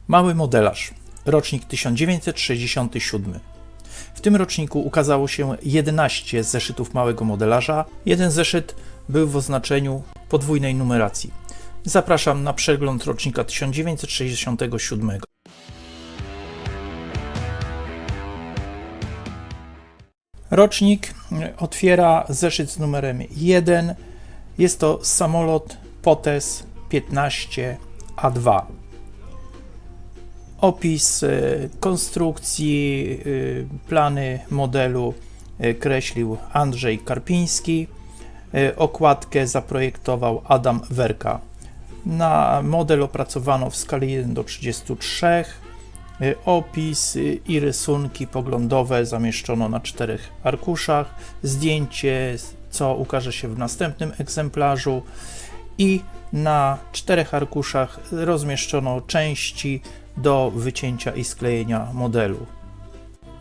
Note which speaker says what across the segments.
Speaker 1: Mały modelarz, rocznik 1967. W tym roczniku ukazało się 11 zeszytów małego modelarza. Jeden zeszyt był w oznaczeniu podwójnej numeracji. Zapraszam na przegląd rocznika 1967. Rocznik otwiera zeszyt z numerem 1. Jest to samolot Potes 15A2. Opis konstrukcji, plany modelu kreślił Andrzej Karpiński. Okładkę zaprojektował Adam Werka. Na model opracowano w skali 1:33. Opis i rysunki poglądowe zamieszczono na 4 arkuszach. Zdjęcie, co ukaże się w następnym egzemplarzu, i na 4 arkuszach rozmieszczono części do wycięcia i sklejenia modelu.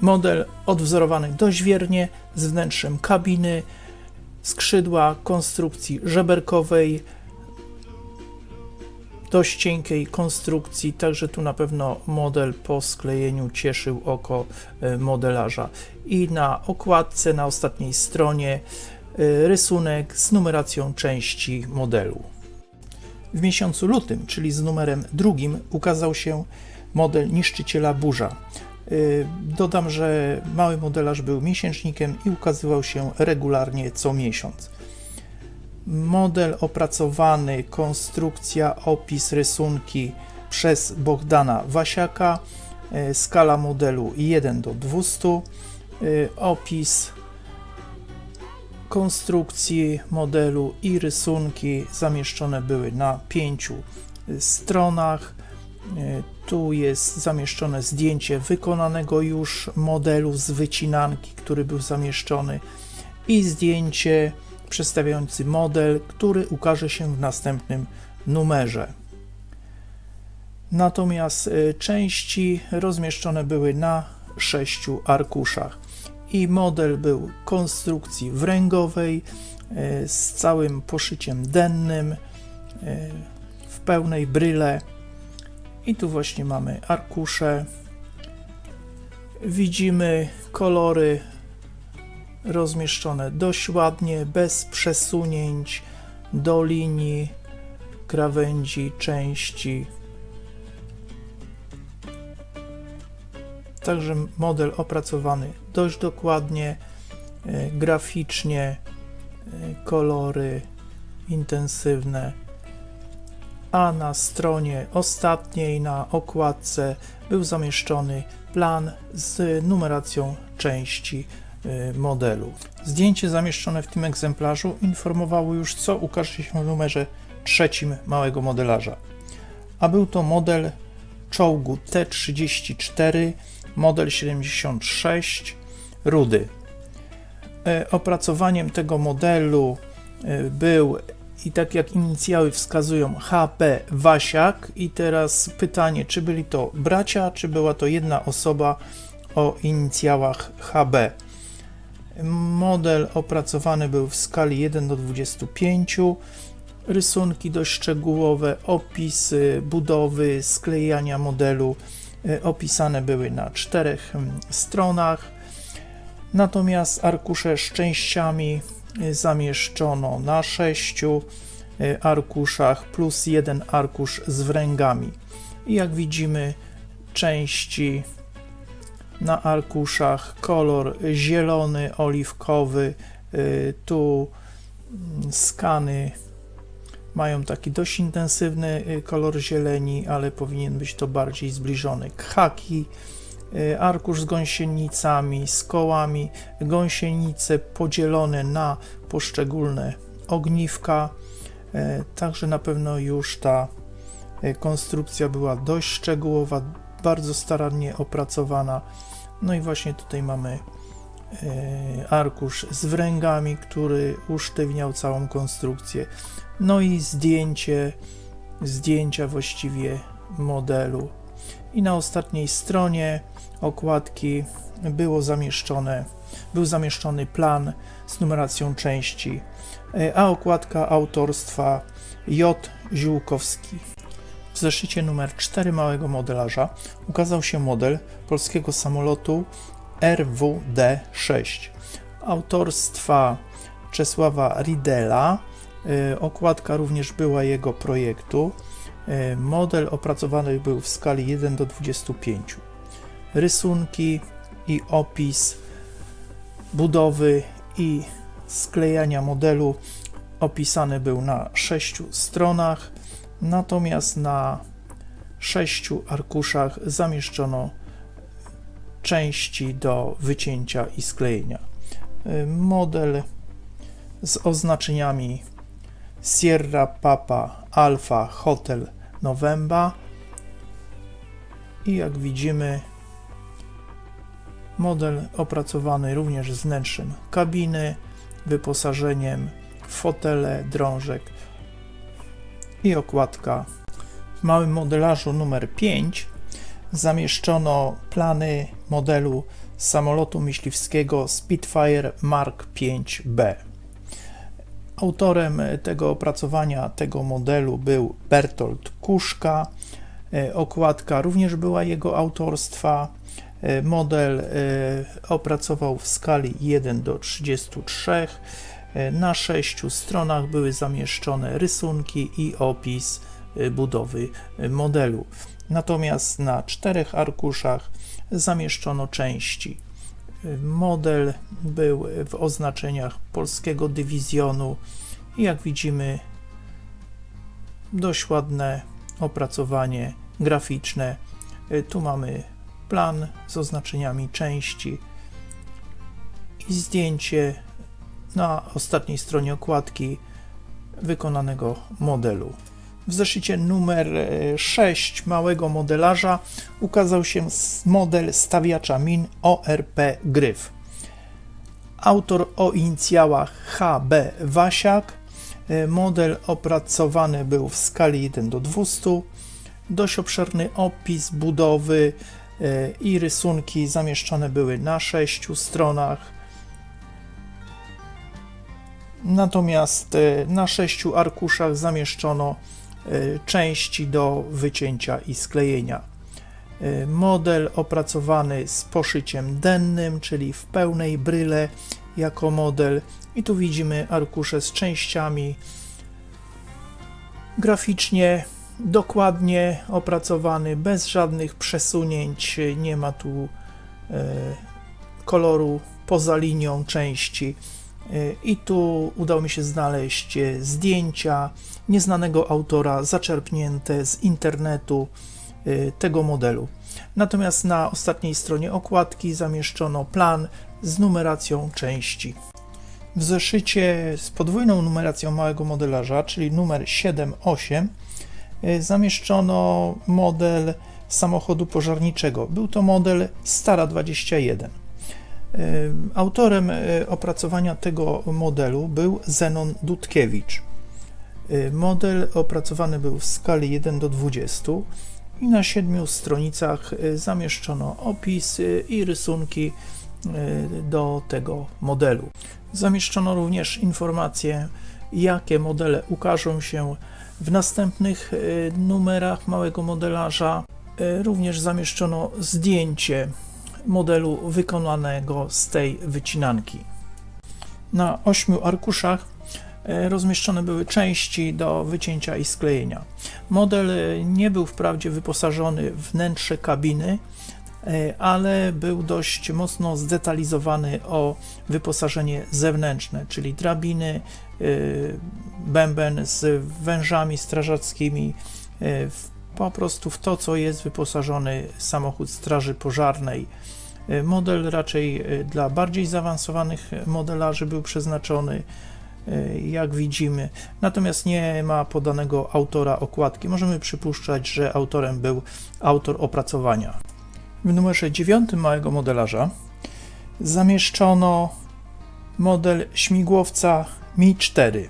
Speaker 1: Model odwzorowany dość wiernie, z wnętrzem kabiny, skrzydła konstrukcji żeberkowej, dość cienkiej konstrukcji, także tu na pewno model po sklejeniu cieszył oko modelarza. I na okładce, na ostatniej stronie, rysunek z numeracją części modelu. W miesiącu lutym, czyli z numerem 2, ukazał się model Niszczyciela Burza. Dodam, że mały modelarz był miesięcznikiem i ukazywał się regularnie co miesiąc. Model opracowany, konstrukcja, opis, rysunki przez Bohdana Wasiaka, skala modelu 1:200, opis konstrukcji modelu i rysunki zamieszczone były na 5 stronach. Tu jest zamieszczone zdjęcie wykonanego już modelu z wycinanki, który był zamieszczony, i zdjęcie przedstawiający model, który ukaże się w następnym numerze. Natomiast części rozmieszczone były na 6 arkuszach i model był konstrukcji wręgowej z całym poszyciem dennym w pełnej bryle. I tu właśnie mamy arkusze. Widzimy kolory rozmieszczone dość ładnie, bez przesunięć do linii, krawędzi, części. Także model opracowany dość dokładnie, graficznie, kolory intensywne. A na stronie ostatniej, na okładce, był zamieszczony plan z numeracją części modelu. Zdjęcie zamieszczone w tym egzemplarzu informowało już, co ukaże się w numerze 3 małego modelarza. A był to model czołgu T-34, model 76, rudy. Opracowaniem tego modelu był, i tak jak inicjały wskazują, HP Wasiak. I teraz pytanie, czy byli to bracia, czy była to jedna osoba o inicjałach HB. Model opracowany był w skali 1:25. Rysunki dość szczegółowe, opisy budowy, sklejania modelu opisane były na 4 stronach. Natomiast arkusze z częściami zamieszczono na 6 arkuszach plus 1 arkusz z wręgami. I jak widzimy, części na arkuszach, kolor zielony, oliwkowy. Tu skany mają taki dość intensywny kolor zieleni, ale powinien być to bardziej zbliżony khaki. Arkusz z gąsienicami, z kołami, gąsienice podzielone na poszczególne ogniwka. Także na pewno już ta konstrukcja była dość szczegółowa, bardzo starannie opracowana. No i właśnie tutaj mamy arkusz z wręgami, który usztywniał całą konstrukcję. No i zdjęcia właściwie modelu. I na ostatniej stronie okładki był zamieszczony plan z numeracją części, a okładka autorstwa J. Ziółkowski. W zeszycie numer 4 małego modelarza ukazał się model polskiego samolotu RWD-6 autorstwa Czesława Riedela. Okładka również była jego projektu. Model opracowany był w skali 1:25. Rysunki i opis budowy i sklejania modelu opisany był na 6 stronach, natomiast na 6 arkuszach zamieszczono części do wycięcia i sklejenia. Model z oznaczeniami Sierra, Papa, Alfa, Hotel, November i jak widzimy model opracowany również z wnętrzem kabiny, wyposażeniem, fotele, drążek i okładka. W małym modelarzu numer 5 zamieszczono plany modelu samolotu myśliwskiego Spitfire Mark V-B. Autorem tego opracowania, tego modelu był Bertold Kuszka. Okładka również była jego autorstwa. Model opracował w skali 1:33. Na 6 stronach były zamieszczone rysunki i opis budowy modelu. Natomiast na 4 arkuszach zamieszczono części. Model był w oznaczeniach polskiego dywizjonu i jak widzimy dość ładne opracowanie graficzne. Tu mamy plan z oznaczeniami części i zdjęcie na ostatniej stronie okładki wykonanego modelu. W zeszycie numer 6 małego modelarza ukazał się model stawiacza min ORP Gryf. Autor o inicjałach HB Wasiak. Model opracowany był w skali 1:200. Dość obszerny opis budowy i rysunki zamieszczone były na 6 stronach. Natomiast na 6 arkuszach zamieszczono części do wycięcia i sklejenia. Model opracowany z poszyciem dennym, czyli w pełnej bryle jako model. I tu widzimy arkusze z częściami. Graficznie dokładnie opracowany, bez żadnych przesunięć, nie ma tu koloru poza linią części. I tu udało mi się znaleźć zdjęcia nieznanego autora zaczerpnięte z internetu tego modelu. Natomiast na ostatniej stronie okładki zamieszczono plan z numeracją części. W zeszycie z podwójną numeracją małego modelarza, czyli numer 7-8, zamieszczono model samochodu pożarniczego. Był to model Stara 21. Autorem opracowania tego modelu był Zenon Dudkiewicz. Model opracowany był w skali 1:20 i na 7 stronicach zamieszczono opis i rysunki do tego modelu. Zamieszczono również informacje, jakie modele ukażą się w następnych numerach małego modelarza. Również zamieszczono zdjęcie modelu wykonanego z tej wycinanki. Na 8 arkuszach rozmieszczone były części do wycięcia i sklejenia. Model nie był wprawdzie wyposażony w wnętrze kabiny, ale był dość mocno zdetalizowany o wyposażenie zewnętrzne, czyli drabiny, bęben z wężami strażackimi, po prostu w to, co jest wyposażony samochód straży pożarnej. Model raczej dla bardziej zaawansowanych modelarzy był przeznaczony, jak widzimy, natomiast nie ma podanego autora okładki. Możemy przypuszczać, że autorem był autor opracowania. W numerze 9 małego modelarza zamieszczono model śmigłowca Mi-4.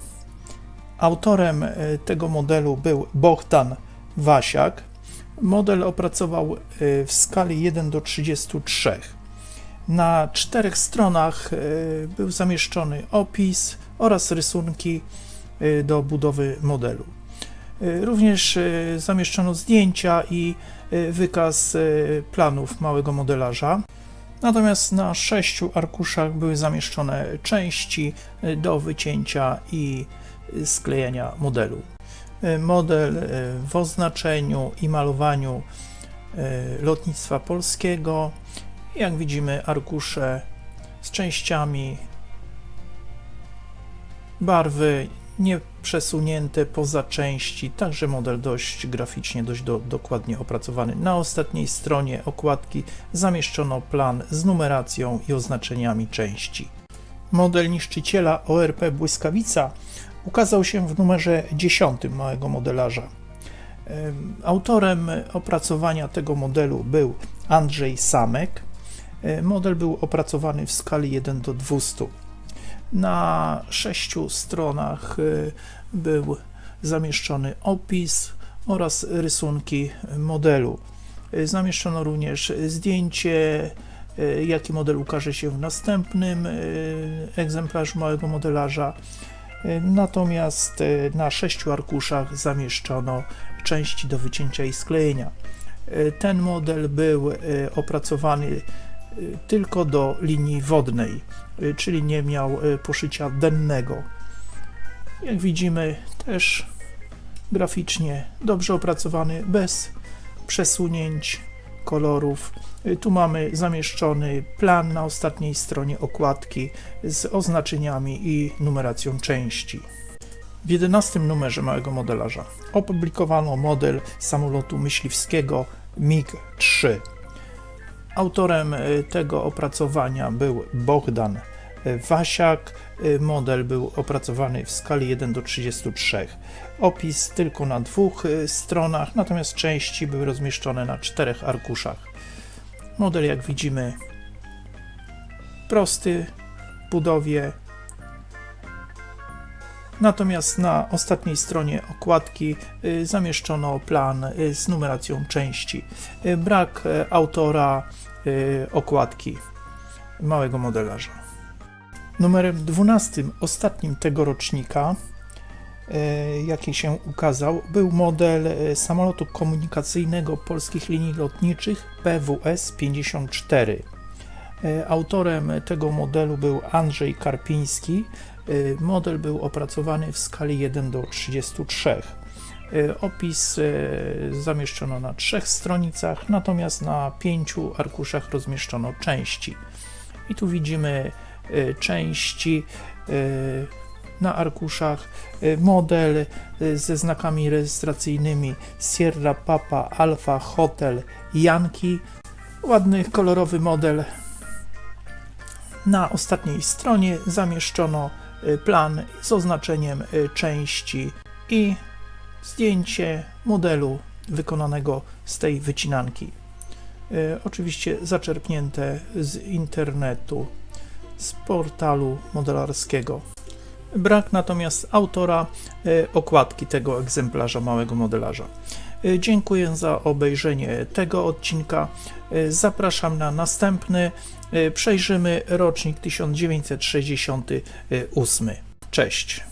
Speaker 1: Autorem tego modelu był Bohdan Wasiak. Model opracował w skali 1:33. Na 4 stronach był zamieszczony opis oraz rysunki do budowy modelu. Również zamieszczono zdjęcia i wykaz planów małego modelarza. Natomiast na 6 arkuszach były zamieszczone części do wycięcia i sklejenia modelu. Model w oznaczeniu i malowaniu lotnictwa polskiego. Jak widzimy, arkusze z częściami, barwy nie przesunięte poza części, także model dość graficznie, dość dokładnie opracowany. Na ostatniej stronie okładki zamieszczono plan z numeracją i oznaczeniami części. Model niszczyciela ORP Błyskawica ukazał się w numerze 10 małego modelarza. Autorem opracowania tego modelu był Andrzej Samek. Model był opracowany w skali 1:200. Na 6 stronach był zamieszczony opis oraz rysunki modelu. Zamieszczono również zdjęcie, jaki model ukaże się w następnym egzemplarzu małego modelarza. Natomiast na 6 arkuszach zamieszczono części do wycięcia i sklejenia. Ten model był opracowany tylko do linii wodnej, czyli nie miał poszycia dennego. Jak widzimy, też graficznie dobrze opracowany, bez przesunięć kolorów. Tu mamy zamieszczony plan na ostatniej stronie okładki z oznaczeniami i numeracją części. W 11 numerze małego modelarza opublikowano model samolotu myśliwskiego MiG-3. Autorem tego opracowania był Bogdan Wasiak. Model był opracowany w skali 1:33. Opis tylko na 2 stronach, natomiast części były rozmieszczone na 4 arkuszach. Model, jak widzimy, prosty w budowie, natomiast na ostatniej stronie okładki zamieszczono plan z numeracją części. Brak autora okładki małego modelarza. Numerem 12, ostatnim tego rocznika, jaki się ukazał, był model samolotu komunikacyjnego Polskich Linii Lotniczych PWS-54. Autorem tego modelu był Andrzej Karpiński. Model był opracowany w skali 1:33. Opis zamieszczono na 3 stronicach, natomiast na 5 arkuszach rozmieszczono części. I tu widzimy części na arkuszach. Model ze znakami rejestracyjnymi Sierra Papa Alfa Hotel Yankee. Ładny, kolorowy model. Na ostatniej stronie zamieszczono plan z oznaczeniem części i zdjęcie modelu wykonanego z tej wycinanki. Oczywiście zaczerpnięte z internetu, z portalu modelarskiego. Brak natomiast autora okładki tego egzemplarza małego modelarza. Dziękuję za obejrzenie tego odcinka. Zapraszam na następny. Przejrzymy rocznik 1968. Cześć.